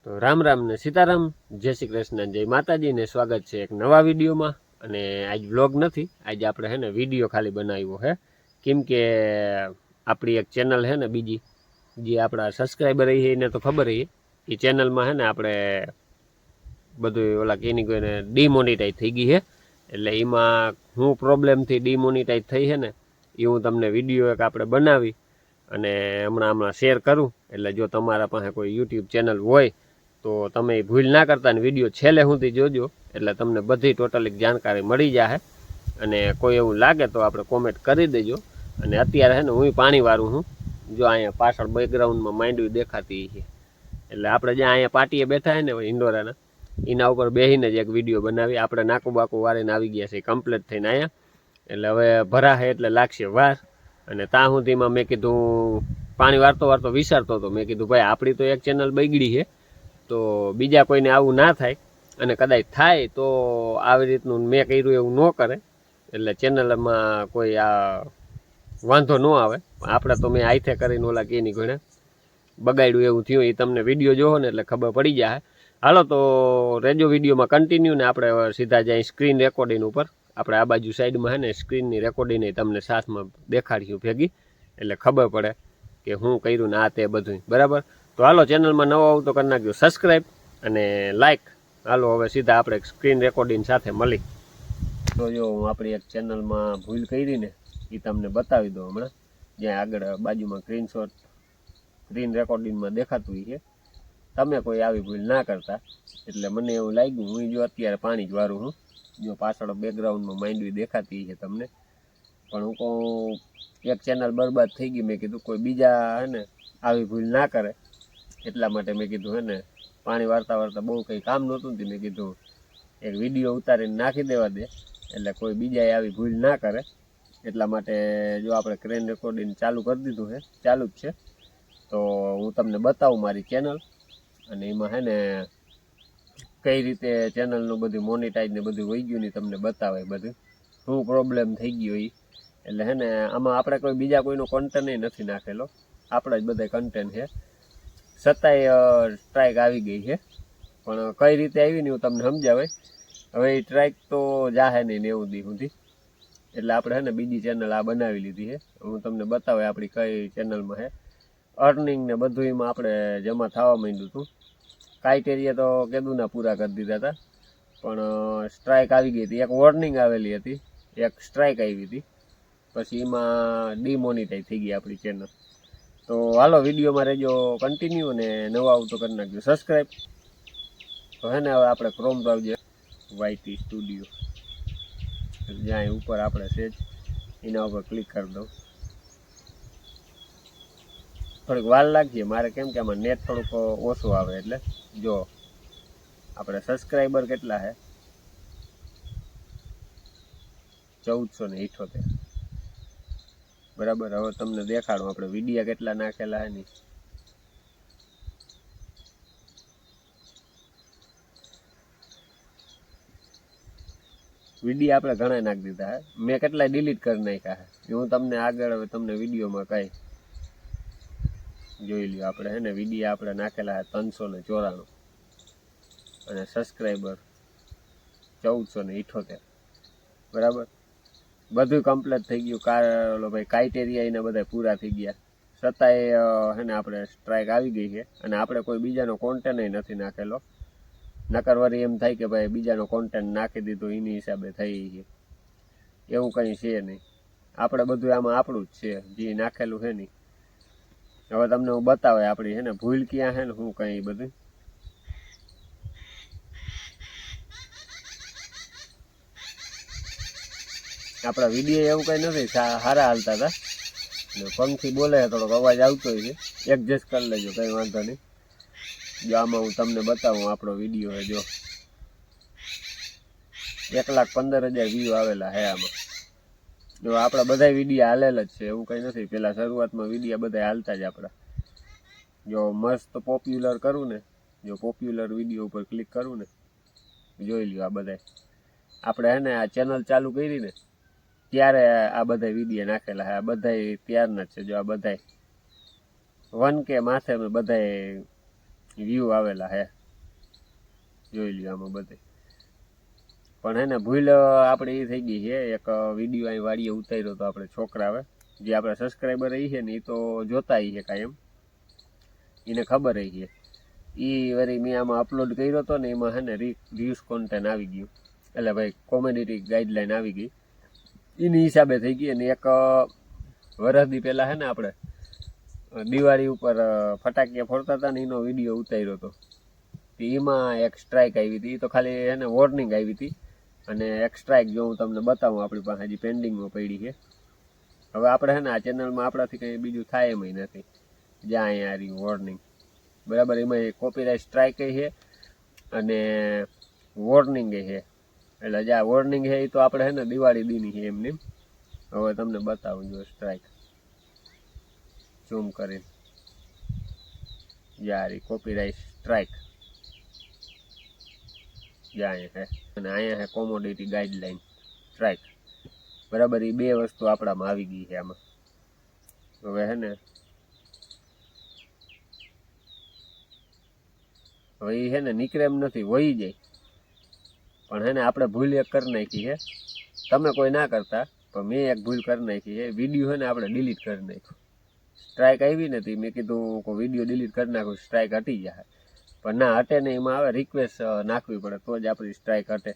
તો રામ રામ ને સીતારામ, જય શ્રી કૃષ્ણ, જય માતાજી ને સ્વાગત છે એક નવા વિડીયોમાં। અને આજ વ્લોગ નથી, આજ આપણે હે ને વિડીયો ખાલી બનાવ્યો હે, કેમ કે આપણી એક ચેનલ હે ને બીજી જે આપણા સબસ્ક્રાઈબર રહી એને તો ખબર રહી એ ચેનલમાં હે ને આપણે બધું ઓલા કેની કોઈને ડીમોનિટાઈઝ થઈ ગઈ છે। એટલે એમાં હું પ્રોબ્લેમથી ડીમોનિટાઈઝ થઈ છે ને એ હું તમને વિડીયો એક આપણે બનાવી અને હમણાં શેર કરું। એટલે જો તમારા પાસે કોઈ યુટ્યુબ ચેનલ હોય તો તમે ભૂલ ના કરતા ને વિડીયો છેલ્લે સુધી જોજો, એટલે તમને બધી ટોટલી જાણકારી મળી જશે। અને કોઈ એવું લાગે તો આપણે કોમેન્ટ કરી દેજો। અને અત્યારે છે ને હું પાણી વાળું છું, જો અહીંયા પાછળ બેકગ્રાઉન્ડમાં માંડવી દેખાતી છે, એટલે આપણે જ્યાં અહીંયા પાટીએ બેઠા છે ને ઇન્ડોરાના એના ઉપર બેસીને જ એક વિડીયો બનાવી। આપણે નાકું બાકું વાળીને આવી ગયા છે કમ્પ્લીટ થઈને અહીંયા, એટલે હવે ભરાશે એટલે લાગશે વાર। અને ત્યાં સુધીમાં મેં કીધું પાણી વાળતો વિચારતો હતો, મેં કીધું ભાઈ આપણી તો એક ચેનલ બગડી છે તો બીજા કોઈને આવું ના થાય, અને કદાચ થાય તો આવી રીતનું મેં કર્યું એવું ન કરે, એટલે ચેનલમાં કોઈ આ વાંધો ન આવે। આપણે તો મેં આઈથે કરીને ઓલા કેની ઘણે બગાડ્યું એવું થયું, એ તમને વિડીયો જોવો ને એટલે ખબર પડી જાય। હાલો તો રેજો વિડીયોમાં કન્ટિન્યુ, ને આપણે સીધા જાય સ્ક્રીન રેકોર્ડિંગ ઉપર। આપણે આ બાજુ સાઈડમાં હે ને સ્ક્રીનની રેકોર્ડિંગ તમને સાથમાં દેખાડ્યું ભેગી, એટલે ખબર પડે કે હું કર્યું ને આ તે બધું બરાબર। તો હાલો ચેનલમાં નવો આવું તો કરી નાખજો સબસ્ક્રાઈબ અને લાઈક। હાલો હવે સીધા આપણે સ્ક્રીન રેકોર્ડિંગ સાથે મળી। તો જો હું આપણી એક ચેનલમાં ભૂલ કરી ને એ તમને બતાવી દઉં હમણાં, જ્યાં આગળ બાજુમાં સ્ક્રીન રેકોર્ડિંગમાં દેખાતું છે। તમે કોઈ આવી ભૂલ ના કરતા, એટલે મને એવું લાગ્યું હું જો અત્યારે પાણી જ વારું છું, જો પાછળ બેકગ્રાઉન્ડમાં માંડવી દેખાતી છે તમને, પણ હું કહું એક ચેનલ બરબાદ થઈ ગઈ, મેં કીધું કોઈ બીજા હે ને આવી ભૂલ ના કરે, એટલા માટે મેં કીધું હે ને પાણી વાળતા બહુ કંઈ કામ નહોતું ને મેં કીધું એક વિડીયો ઉતારીને નાખી દેવા દે, એટલે કોઈ બીજાએ આવી ભૂલ ના કરે। એટલા માટે જો આપણે સ્ક્રીન રેકોર્ડિંગ ચાલુ કરી દીધું છે, ચાલુ જ છે। તો હું તમને બતાવું મારી ચેનલ, અને એમાં હે ને કઈ રીતે ચેનલનું બધું મોનિટાઈઝ ને બધું વહી ગયું ને તમને બતાવે બધું શું પ્રોબ્લેમ થઈ ગયો એ। એટલે હે ને આમાં આપણે કોઈ બીજા કોઈનો કન્ટેન્ટ નથી નાખેલો, આપણા જ બધા કન્ટેન્ટ છે, છતાંય સ્ટ્રાઇક આવી ગઈ છે। પણ કઈ રીતે આવી ને હું તમને સમજાવે। હવે એ સ્ટ્રાઇક તો જાહે નહીં 90 દી સુધી, એટલે આપણે હે ને બીજી ચેનલ આ બનાવી લીધી છે। હું તમને બતાવે આપણી કઈ ચેનલમાં છે અર્નિંગ ને બધું, એમાં આપણે જમા થવા માંડ્યું હતું। ક્રાઇટેરિયા તો કેદુના પૂરા કરી દીધા હતા, પણ સ્ટ્રાઇક આવી ગઈ હતી, એક વોર્નિંગ આવેલી હતી, એક સ્ટ્રાઇક આવી હતી, પછી એમાં ડીમોનિટાઈઝ થઈ ગઈ આપણી ચેનલ। તો હાલો વિડીયોમાં રહેજો કન્ટિન્યુ, અને નવા આવું તો કરી નાખજો સબસ્ક્રાઈબ। તો હે ને હવે આપણે ક્રોમ બ્રાઉઝર વાયટી સ્ટુડિયો જ્યાં ઉપર આપણે સેજ એના ઉપર ક્લિક કરી દઉં। થોડીક વાર લાગશે મારે, કેમ કે આમાં નેટ થોડુંક ઓછું આવે। એટલે જો આપણે સબસ્ક્રાઈબર કેટલા છે 1478 બરાબર। હવે તમને દેખાડું આપણે વિડીયા કેટલા નાખેલા છે ને, વિડીયો આપણે ઘણા નાખી દીધા છે, મેં કેટલાય ડિલીટ કરી નાખ્યા છે, હું તમને આગળ હવે તમને વિડીયોમાં કઈ જોઈ લ્યો। આપણે હે ને વિડીયો આપણે નાખેલા છે 394, અને સબસ્ક્રાઈબર 1478 બરાબર। બધું કમ્પ્લીટ થઈ ગયું, ભાઈ ક્રાઇટેરિયા એના બધા પૂરા થઈ ગયા, છતાંય હે ને આપણે સ્ટ્રાઇક આવી ગઈ છે। અને આપણે કોઈ બીજાનો કોન્ટેન્ટ નથી નાખેલો, નકર વળી એમ થાય કે ભાઈ બીજાનો કોન્ટેન્ટ નાખી દીધો એની હિસાબે થઈ છે, એવું કંઈ છે નહીં। આપણે બધું આમાં આપણું જ છે, જે નાખેલું છે નહીં। હવે તમને હું બતાવે આપણી છે ને ભૂલ ક્યાં છે ને હું કંઈ બધું। આપણા વિડીયો એવું કંઈ નથી, સારા હાલતા હતા, ને પંખી બોલે થોડોક અવાજ આવતો હોય છે, એડજસ્ટ કરી લેજો, કંઈ વાંધો નહીં। જો આમાં હું તમને બતાવું આપણો વિડીયો છે, જો 1,15,000 વ્યૂ આવેલા હે આમાં। જો આપણા બધા વિડીયો હાલેલ જ છે, એવું કંઈ નથી, પેલા શરૂઆતમાં વિડીયો બધા હાલતા જ આપણા। જો મસ્ત પોપ્યુલર કરું ને, જો પોપ્યુલર વિડીયો ઉપર ક્લિક કરું ને, જોઈ લ્યો આ બધા આપણે હે ને આ ચેનલ ચાલુ કરી ને ત્યારે આ બધા વિડીયો નાખેલા છે, આ બધા ત્યારના જ છે। જો આ બધા 1K માથે બધાય વ્યૂ આવેલા હે, જોઈ લ્યો આમાં બધે. પણ હે ને ભૂલ આપણે એ થઈ ગઈ છે, એક વિડીયો અહીં વાડીએ ઉતાર્યો તો આપણે છોકરાવે, જે આપણા સબસ્ક્રાઈબર રહી છે ને એ તો જોતા છે કાયમ, એને ખબર રહી છે. એ વળી મેં આમાં અપલોડ કર્યો હતો ને, એમાં હે ને રિવ્યુઝ કોન્ટેન્ટ આવી ગયું, એટલે ભાઈ કોમેડી ગાઈડલાઈન આવી ગઈ, એની હિસાબે થઈ ગઈ. અને એક વરસદી પહેલાં હે ને આપણે દિવાળી ઉપર ફટાકિયા ફોડતા હતા ને, એનો વિડીયો ઉતાર્યો હતો. એમાં એક સ્ટ્રાઇક આવી હતી, એ તો ખાલી એને વોર્નિંગ આવી હતી. અને એક સ્ટ્રાઇક જો હું તમને બતાવું, આપણી પાસે હજી પેન્ડિંગમાં પડી છે. હવે આપણે હે ને આ ચેનલમાં આપણાથી કંઈ બીજું થાય એમ નથી, જ્યાં અહીંયા આ રહ્યું વોર્નિંગ, બરાબર. એમાં કોપીરાઇટ સ્ટ્રાઇક છે અને વોર્નિંગ છે. એટલે જે આ વોર્નિંગ છે એ તો આપણે હે ને દિવાળી દીની છે એમની. હવે તમને બતાવું જો સ્ટ્રાઇક ઝૂમ કરીને, યાર કોપીરાઇટ સ્ટ્રાઇક જ્યાં અહીંયા હે, અને અહીંયા હે કોમોડિટી ગાઈડલાઈન સ્ટ્રાઇક, બરાબર. એ બે વસ્તુ આપણામાં આવી ગઈ છે આમાં. હવે હે ને હવે એ હે ને નીકળે એમ નથી, વહી જાય. પણ હે ને આપણે ભૂલ એક કરી નાખી છે, તમે કોઈ ના કરતા, પણ મેં એક ભૂલ કરી નાખી છે. વિડીયો હે ને આપણે ડિલીટ કરી નાખ્યો. સ્ટ્રાઇક આવી નથી, મેં કીધું કોઈ વિડીયો ડિલીટ કરી નાખું, સ્ટ્રાઇક હટી જાય. પણ ના હટે નહીં, એમાં આવે રિક્વેસ્ટ નાખવી પડે તો જ આપણી સ્ટ્રાઇક હટે,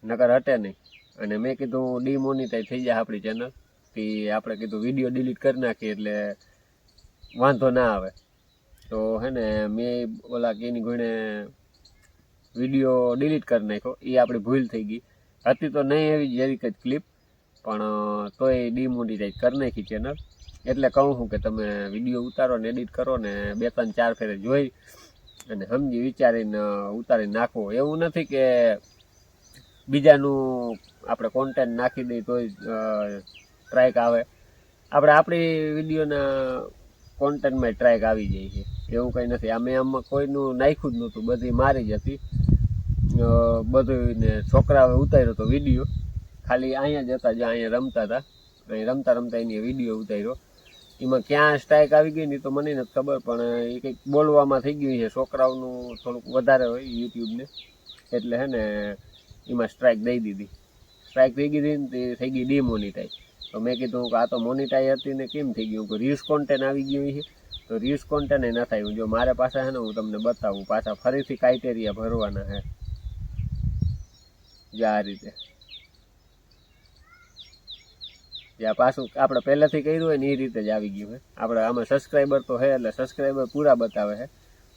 નકર હટે નહીં. અને મેં કીધું ડીમોનિટાઈઝ થઈ જાય આપણી ચેનલ, કે આપણે કીધું વિડીયો ડિલીટ કરી નાખીએ એટલે વાંધો ના આવે. તો હે ને મેં ઓલા કે એની ગુણે વિડીયો ડિલીટ કરી નાખ્યો, એ આપણી ભૂલ થઈ ગઈ હતી. તો નહીં એવી જેવી કંઈ ક્લિપ, પણ તોય ડીમોનિટાઈઝ કરી નાખી ચેનલ. એટલે કહું છું કે તમે વિડીયો ઉતારો ને એડિટ કરો ને 2-3-4 ફેરે જોઈ અને સમજી વિચારીને ઉતારી નાખો. એવું નથી કે બીજાનું આપણે કોન્ટેન્ટ નાખી દઈએ તોય સ્ટ્રાઇક આવે. આપણે આપણી વિડીયોના કોન્ટેન્ટમાં સ્ટ્રાઇક આવી જાય છે, એવું કંઈ નથી. આમાં કોઈનું નાખ્યું જ નહોતું, બધી મારી જ હતી. બધું ને છોકરાએ ઉતાર્યો હતો વિડીયો, ખાલી અહીંયા જ હતા, જ્યાં અહીંયા રમતા હતા, અહીં રમતા રમતા એની વિડીયો ઉતાર્યો. એમાં ક્યાં સ્ટ્રાઇક આવી ગઈ ને તો મને નથી ખબર, પણ એ કંઈક બોલવામાં થઈ ગયું છે. છોકરાઓનું થોડુંક વધારે હોય યુટ્યુબને, એટલે હે ને એમાં સ્ટ્રાઇક દઈ દીધી. સ્ટ્રાઇક થઈ ગઈ ને તે થઈ ગઈ ડીમોનિટાઈઝ. તો મેં કીધું કે આ તો મોનિટાઈઝ હતી ને કેમ થઈ ગયું, કે રીલ્સ કોન્ટેન્ટ આવી ગયું છે. તો રીલ્સ કોન્ટેન્ટ ન થાય. જો મારે પાછા હે ને હું તમને બતાવું, પાછા ફરીથી ક્રાઇટેરિયા ભરવાના હે, જે આ રીતે. જ્યાં પાછું આપણે પહેલાંથી કર્યું હોય ને એ રીતે જ આવી ગયું છે. આપણે આમાં સબસ્ક્રાઈબર તો છે, એટલે સબસ્ક્રાઈબર પૂરા બતાવે છે,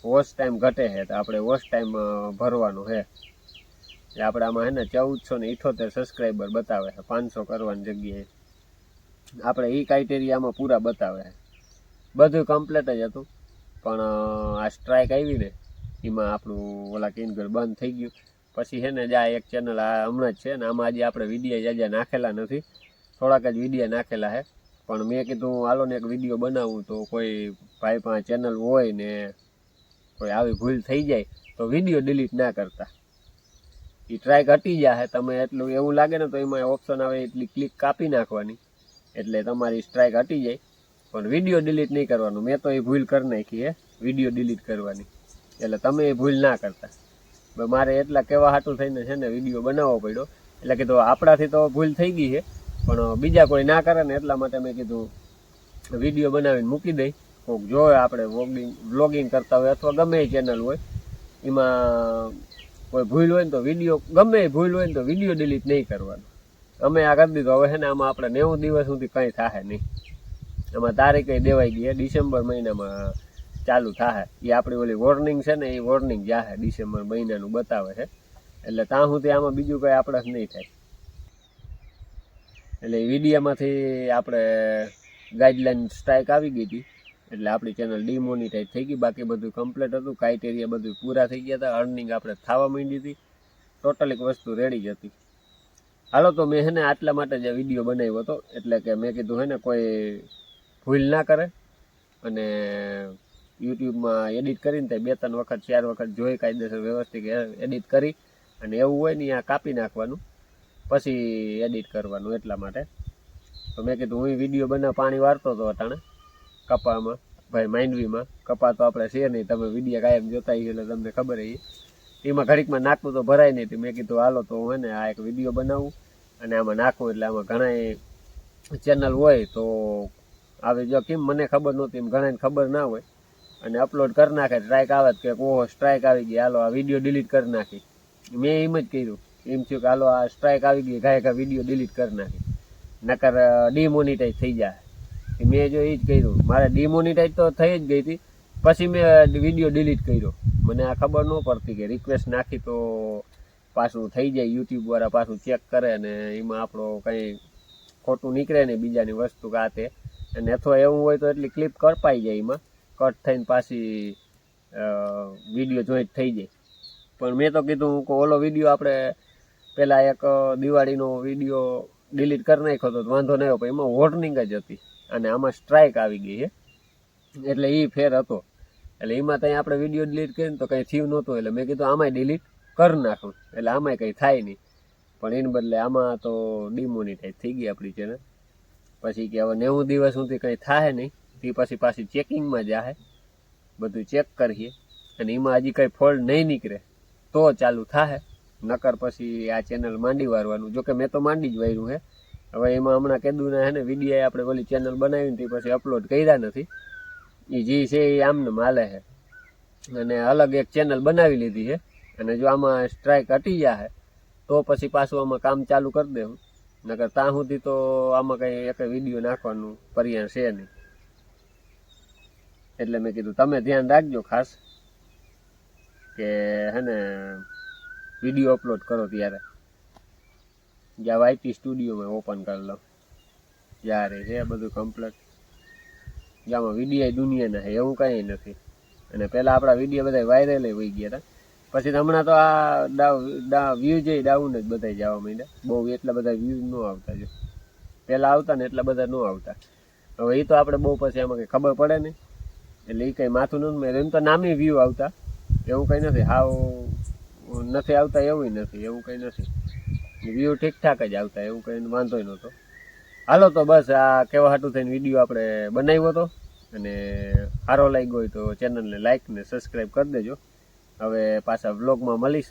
વોચ ટાઈમ ઘટે છે, તો આપણે વોચ ટાઈમ ભરવાનો છે. એટલે આપણે આમાં છે ને 1478 સબસ્ક્રાઈબર બતાવે છે, 500 કરવાની જગ્યાએ. આપણે એ ક્રાઇટેરિયામાં પૂરા બતાવે છે, બધું કમ્પ્લીટ જ હતું. પણ આ સ્ટ્રાઇક આવી ને એમાં આપણું ઓલા કિનગર બંધ થઈ ગયું. પછી છે ને જ આ એક ચેનલ આ હમણાં જ છે ને, આમાં આજે આપણે વિડીયો જાજા નાખેલા નથી, થોડાક જ વિડીયો નાખેલા છે. પણ મેં કીધું હાલો ને એક વિડીયો બનાવું, તો કોઈ ભાઈ પાસે ચેનલ હોય ને કોઈ આવી ભૂલ થઈ જાય તો વિડીયો ડિલીટ ના કરતા, એ ટ્રાઇક હટી જાય. તમે એટલું એવું લાગે ને તો એમાં ઓપ્શન આવે, એટલી ક્લિક કાપી નાખવાની, એટલે તમારી સ્ટ્રાઇક હટી જાય. પણ વિડીયો ડિલીટ નહીં કરવાનું. મેં તો એ ભૂલ કરી નાખી છે, વિડીયો ડિલીટ કરવાની. એટલે તમે એ ભૂલ ના કરતા. મારે એટલા કહેવા હાટું થઈને છે ને વિડીયો બનાવવો પડ્યો. એટલે કીધું આપણાથી તો ભૂલ થઈ ગઈ છે, પણ બીજા કોઈ ના કરે ને એટલા માટે મેં કીધું વિડીયો બનાવીને મૂકી દઈ. કોઈક જોવે આપણે વ્લોગિંગ કરતા હોય અથવા ગમે એ ચેનલ હોય, એમાં કોઈ ભૂલ હોય ને તો વિડીયો, ગમે એ ભૂલ હોય ને તો વિડીયો ડિલીટ નહીં કરવાનો. અમે આ કરી દીધું. હવે છે ને આમાં આપણે 90 દિવસ સુધી કંઈ થાય નહીં. એમાં તારીખ કંઈ દેવાઈ ગઈ, ડિસેમ્બર મહિનામાં ચાલુ થાય. એ આપણી ઓલી વોર્નિંગ છે ને, એ વોર્નિંગ જાહે ડિસેમ્બર મહિનાનું બતાવે છે. એટલે ત્યાં સુધી આમાં બીજું કંઈ આપણે નહીં થાય. એટલે એ વિડીયોમાંથી આપણે ગાઈડલાઈન સ્ટ્રાઇક આવી ગઈ હતી, એટલે આપણી ચેનલ ડીમોનિટાઈઝ થઈ ગઈ. બાકી બધું કમ્પ્લીટ હતું, ક્રાઇટેરિયા બધું પૂરા થઈ ગયા હતા, અર્નિંગ આપણે થવા માંડી હતી, ટોટલ એક વસ્તુ રેડી જ હતી. હાલો તો મેં છે ને આટલા માટે જ વિડીયો બનાવ્યો હતો, એટલે કે મેં કીધું છે ને કોઈ ભૂલ ના કરે, અને યુટ્યુબમાં એડિટ કરીને ત્યાં 2-3 વખત 4 વખત જોઈ કાયદેસર વ્યવસ્થિત એડિટ કરી, અને એવું હોય ને આ કાપી નાખવાનું, પછી એડિટ કરવાનું. એટલા માટે તો મેં કીધું હું વિડીયો બનાવ, પાણી વારતો હતો અટાણે કપામાં, ભાઈ માંડવીમાં. કપા તો આપણે છે નહીં, તમે વિડીયો કાયમ જોતા હોય એટલે તમને ખબર છે. એમાં ઘડીકમાં નાખવું તો ભરાય નહીં. મેં કીધું હાલો તો હું ને આ એક વિડીયો બનાવું અને આમાં નાખું. એટલે આમાં ઘણા ચેનલ હોય તો આવી જો કેમ મને ખબર નહોતી એમ ઘણાને ખબર ના હોય અને અપલોડ કરી નાખે. સ્ટ્રાઇક આવે કે ઓહો સ્ટ્રાઇક આવી ગઈ, હાલો આ વિડીયો ડિલીટ કરી નાખી. મેં એમ જ કર્યું, એમ થયું કે હાલો આ સ્ટ્રાઇક આવી ગઈ, ઘાય વિડીયો ડિલીટ કરી નાખી, નકર ડિમોનિટાઈઝ થઈ જાય. મેં જો એ જ કર્યું, મારે ડિમોનિટાઈઝ તો થઈ જ ગઈ હતી. પછી મેં વિડીયો ડિલીટ કર્યો. મને આ ખબર ન પડતી કે રિક્વેસ્ટ નાખી તો પાછું થઈ જાય, યુટ્યુબવાળા પાછું ચેક કરે અને એમાં આપણો કંઈ ખોટું નીકળે ને બીજાની વસ્તુ કે આ તે. અને અથવા એવું હોય તો એટલી ક્લિપ કપાઈ જાય, એમાં કટ થઈને પાછી વિડીયો જોઈન્ટ થઈ જાય. પણ મેં તો કીધું કે ઓલો વિડીયો આપણે પહેલાં એક દિવાળીનો વિડીયો ડિલીટ કરી નાખ્યો હતો વાંધો નહીં આવ્યો, પણ એમાં વોર્નિંગ જ હતી અને આમાં સ્ટ્રાઇક આવી ગઈ છે. એટલે એ ફેર હતો. એટલે એમાં ત્યાં આપણે વિડીયો ડિલીટ કરીને તો કંઈ થયું નહોતું. એટલે મેં કીધું આમાંય ડિલીટ કરી નાખું, એટલે આમાંય કંઈ થાય નહીં. પણ એને બદલે આમાં તો ડિમોનિટાઈઝ થઈ ગઈ આપણી ચેનલ. પછી કે હવે 90 દિવસ સુધી કંઈ થાય નહીં, તે પછી પાછી ચેકિંગમાં જાહે, બધું ચેક કરીએ અને એમાં હજી કંઈ ફોલ્ટ નહીં નીકળે તો ચાલુ થાય, નકર પછી આ ચેનલ માંડી વારવાનું. જોકે મેં તો માંડી જ વાર્યું છે. હવે એમાં હમણાં કીધું ને વિડીયો આપણે ઓલી ચેનલ બનાવીને તે પછી અપલોડ કર્યા નથી. એ જે છે એ આમને માલે છે અને અલગ એક ચેનલ બનાવી લીધી છે. અને જો આમાં સ્ટ્રાઇક હટી જાય તો પછી પાછું આમાં કામ ચાલુ કરી દેવું, નકર ત્યાં સુધી તો આમાં કંઈ એક વિડીયો નાખવાનું પર્યાય છે નહીં. એટલે મેં કીધું તમે ધ્યાન રાખજો ખાસ કે હે ને વિડીયો અપલોડ કરો ત્યારે જ્યાં વાયટી સ્ટુડિયોમાં ઓપન કરી લો, જ્યારે છે બધું કમ્પ્લીટ. જ્યાંમાં વિડીયો દુનિયાના છે એવું કંઈ નથી. અને પહેલાં આપણા વિડીયો બધા વાયરલ હોઈ ગયા હતા. પછી હમણાં તો આ વ્યૂઝ એ ડાઉન જ બધા જવા માંડ્યા. બહુ એટલા બધા વ્યૂઝ ન આવતા. જો પહેલાં આવતા ને એટલા બધા ન આવતા. હવે એ તો આપણે બહુ પછી આમાં કંઈ ખબર પડે નહીં, એટલે એ કંઈ માથું ન મેં એમ તો નામે વ્યૂ આવતા, એવું કંઈ નથી. હાવ નથી આવતા એવું નથી, એવું કંઈ નથી. વ્યૂ ઠીકઠાક જ આવતા, એવું કંઈ વાંધો નહોતો. હાલો તો બસ આ કેવા હાટું થઈને વિડીયો આપણે બનાવ્યો હતો. અને સારો લાગ્યો હોય તો ચેનલને લાઈક ને સબસ્ક્રાઈબ કરી દેજો. હવે પાછા વ્લોગમાં મળીશું.